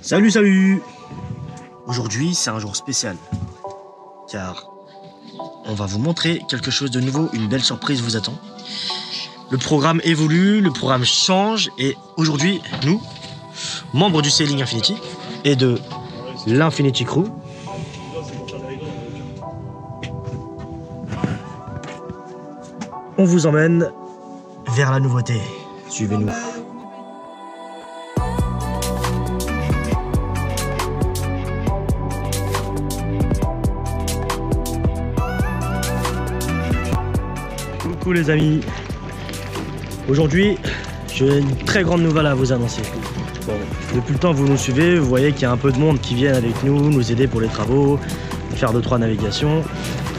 Salut, salut! Aujourd'hui, c'est un jour spécial, car on va vous montrer quelque chose de nouveau, une belle surprise vous attend. Le programme évolue, le programme change, et aujourd'hui, nous, membres du Sailing Infinity et de l'Infinity Crew, on vous emmène vers la nouveauté. Suivez-nous. Coucou les amis. Aujourd'hui, j'ai une très grande nouvelle à vous annoncer. Bon, depuis le temps que vous nous suivez, vous voyez qu'il y a un peu de monde qui vient avec nous aider pour les travaux, faire 2-3 navigations.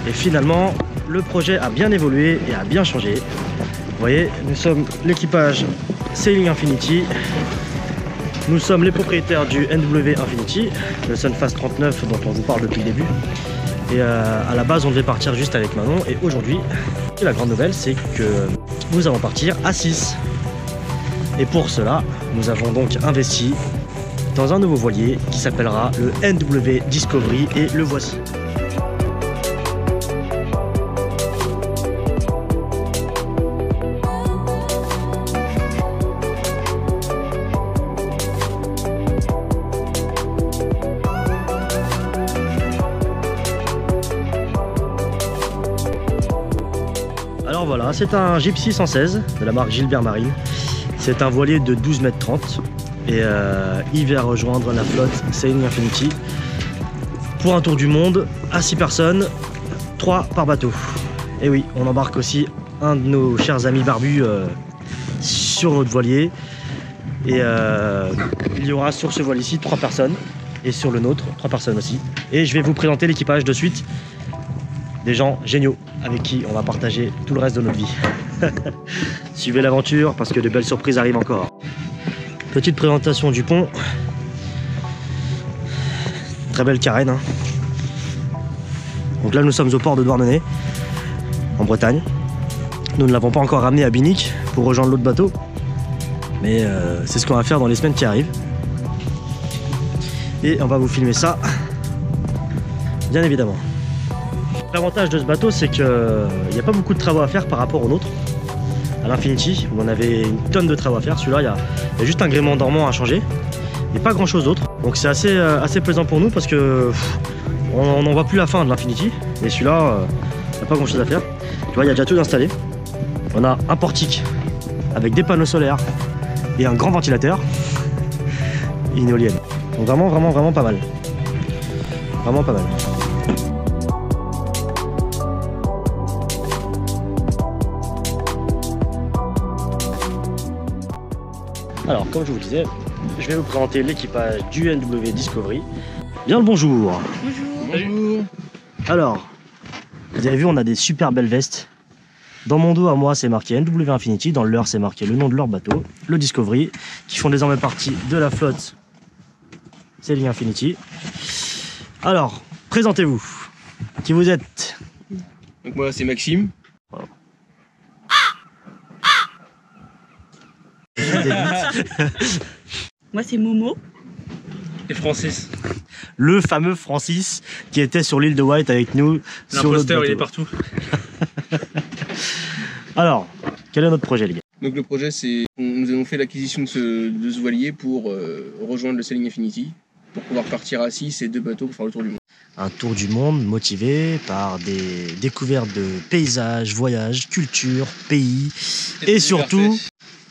Et finalement, le projet a bien évolué et a bien changé. Vous voyez, nous sommes l'équipage Sailing Infinity. Nous sommes les propriétaires du NW Infinity, le Sunfast 39 dont on vous parle depuis le début. Et à la base, on devait partir juste avec Manon. Et aujourd'hui, la grande nouvelle, c'est que nous allons partir à 6. Et pour cela, nous avons donc investi dans un nouveau voilier qui s'appellera le NW Discovery. Et le voici. Alors voilà, c'est un Gypsy 116 de la marque Gilbert Marine. C'est un voilier de 12,30 m et il vient rejoindre la flotte Sailing Infinity pour un tour du monde à 6 personnes, 3 par bateau. Et oui, on embarque aussi un de nos chers amis barbus sur notre voilier. Et il y aura sur ce voilier-ci 3 personnes et sur le nôtre 3 personnes aussi. Et je vais vous présenter l'équipage de suite. Des gens géniaux avec qui on va partager tout le reste de notre vie. Suivez l'aventure parce que de belles surprises arrivent encore. Petite présentation du pont. Très belle carène. Hein. Donc là nous sommes au port de Douarnenez, en Bretagne. Nous ne l'avons pas encore ramené à Binic pour rejoindre l'autre bateau. Mais c'est ce qu'on va faire dans les semaines qui arrivent. Et on va vous filmer ça, bien évidemment. L'avantage de ce bateau, c'est qu'il n'y a pas beaucoup de travaux à faire par rapport au nôtre, à l'Infinity, où on avait une tonne de travaux à faire. Celui-là, il y a juste un gréement dormant à changer, et pas grand-chose d'autre. Donc c'est assez plaisant pour nous, parce que on n'en voit plus la fin de l'Infinity, et celui-là, il n'y a pas grand-chose à faire. Tu vois, il y a déjà tout installé. On a un portique avec des panneaux solaires et un grand ventilateur, et une éolienne. Donc vraiment pas mal. Vraiment pas mal. Alors, comme je vous disais, je vais vous présenter l'équipage du NW Discovery. Bien le bonjour. Bonjour. Alors, vous avez vu, on a des super belles vestes. Dans mon dos, à moi, c'est marqué NW Infinity. Dans le leur, c'est marqué le nom de leur bateau, le Discovery, qui font désormais partie de la flotte Sailing Infinity. Alors, présentez-vous. Qui vous êtes? Donc moi, c'est Maxime. Voilà. Moi c'est Momo. Et Francis. Le fameux Francis qui était sur l'île de White avec nous. L'imposteur, il est partout. Alors, quel est notre projet, les gars? Donc le projet, c'est nous avons fait l'acquisition de ce voilier pour rejoindre le Sailing Infinity, pour pouvoir partir à 6 et 2 bateaux pour faire le tour du monde. Un tour du monde motivé par des découvertes de paysages, voyages, culture, pays et surtout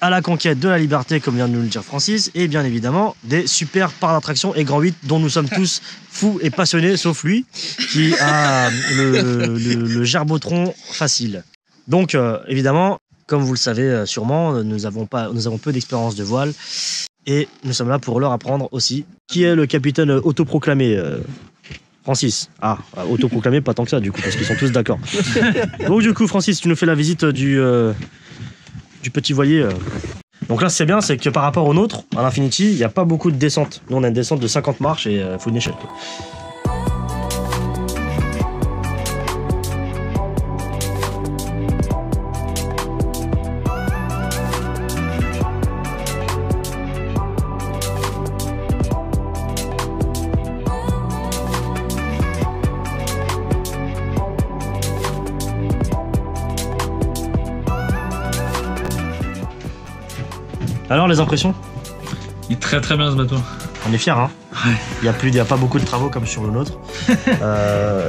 à la conquête de la liberté, comme vient de nous le dire Francis, et bien évidemment des super parcs d'attractions et Grand 8 dont nous sommes tous fous et passionnés, sauf lui qui a le gerbotron facile. Donc évidemment, comme vous le savez sûrement, nous avons peu d'expérience de voile et nous sommes là pour leur apprendre aussi. Qui est le capitaine autoproclamé Francis. Ah, autoproclamé, pas tant que ça du coup, parce qu'ils sont tous d'accord. Donc du coup, Francis, tu nous fais la visite du petit voilier. Donc là, c'est bien, c'est que par rapport au nôtre, à l'Infinity, il n'y a pas beaucoup de descente. Nous, on a une descente de 50 marches et il faut une échelle. Alors les impressions? Il est très bien ce bateau. On est fiers, hein. Ouais. Il y a pas beaucoup de travaux comme sur le nôtre.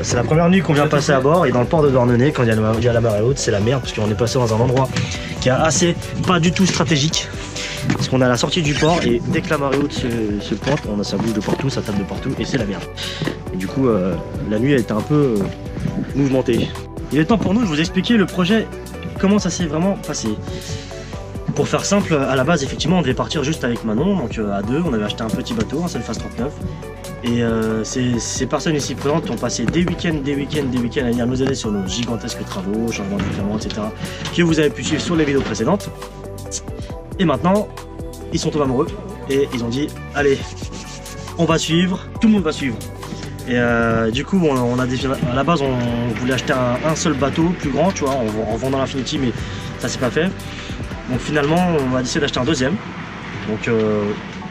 C'est la première nuit qu'on vient passer à bord et dans le port de Douarnenez, quand il y a la marée haute, c'est la merde parce qu'on est passé dans un endroit qui est assez pas du tout stratégique. Parce qu'on est à la sortie du port et dès que la marée haute se pointe, ça bouge de partout, ça tape de partout et c'est la merde. Et du coup, la nuit elle était un peu mouvementée. Il est temps pour nous de vous expliquer le projet, comment ça s'est vraiment passé. Pour faire simple, à la base, effectivement, on devait partir juste avec Manon, donc à deux, on avait acheté un petit bateau, un Selfas 39. Et ces personnes ici présentes ont passé des week-ends à venir nous aider sur nos gigantesques travaux, changement de filament, etc. que vous avez pu suivre sur les vidéos précédentes. Et maintenant, ils sont tombés amoureux et ils ont dit, allez, on va suivre, tout le monde va suivre. Et du coup, à la base, on voulait acheter un seul bateau plus grand, tu vois, en vendant l'Infinity, mais ça s'est pas fait. Donc finalement, on a décidé d'acheter un deuxième. Donc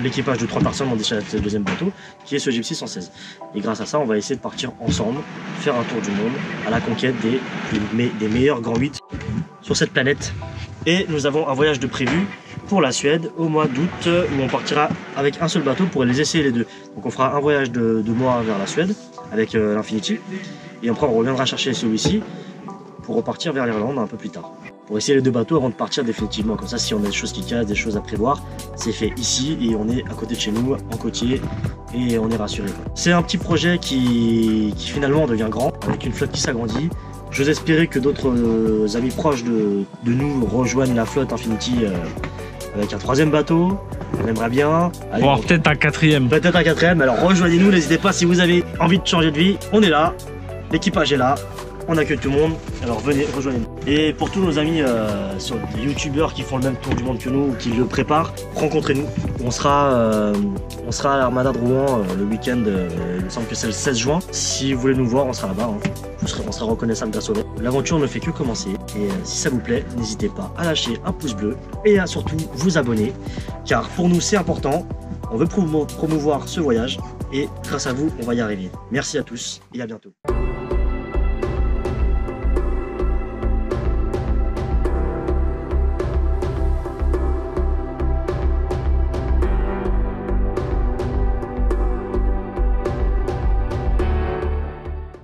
l'équipage de 3 personnes ont décidé d'acheter le deuxième bateau, qui est ce Gypsy 116. Et grâce à ça, on va essayer de partir ensemble, faire un tour du monde, à la conquête des meilleurs grands 8 sur cette planète. Et nous avons un voyage de prévu pour la Suède au mois d'août, où on partira avec un seul bateau pour les essayer les deux. Donc on fera un voyage de mois vers la Suède, avec l'Infinity. Et après on reviendra chercher celui-ci pour repartir vers l'Irlande un peu plus tard. Pour essayer les deux bateaux avant de partir définitivement. Comme ça, si on a des choses qui cassent, des choses à prévoir, c'est fait ici et on est à côté de chez nous, en côtier, et on est rassuré. C'est un petit projet qui finalement devient grand, avec une flotte qui s'agrandit. J'ose espérer que d'autres amis proches de nous rejoignent la flotte Infinity avec un 3e bateau. On aimerait bien. Voire peut-être un 4e. Peut-être un 4e. Alors rejoignez-nous, n'hésitez pas si vous avez envie de changer de vie. On est là, l'équipage est là. On accueille tout le monde, alors venez, rejoignez-nous. Et pour tous nos amis sur des youtubeurs qui font le même tour du monde que nous, ou qui le préparent, rencontrez-nous. On sera à l'Armada de Rouen le week-end, il me semble que c'est le 16 juin. Si vous voulez nous voir, on sera là-bas. Hein. On sera reconnaissable grâce au net. L'aventure ne fait que commencer. Et si ça vous plaît, n'hésitez pas à lâcher un pouce bleu et à surtout vous abonner. Car pour nous, c'est important. On veut promouvoir ce voyage. Et grâce à vous, on va y arriver. Merci à tous et à bientôt.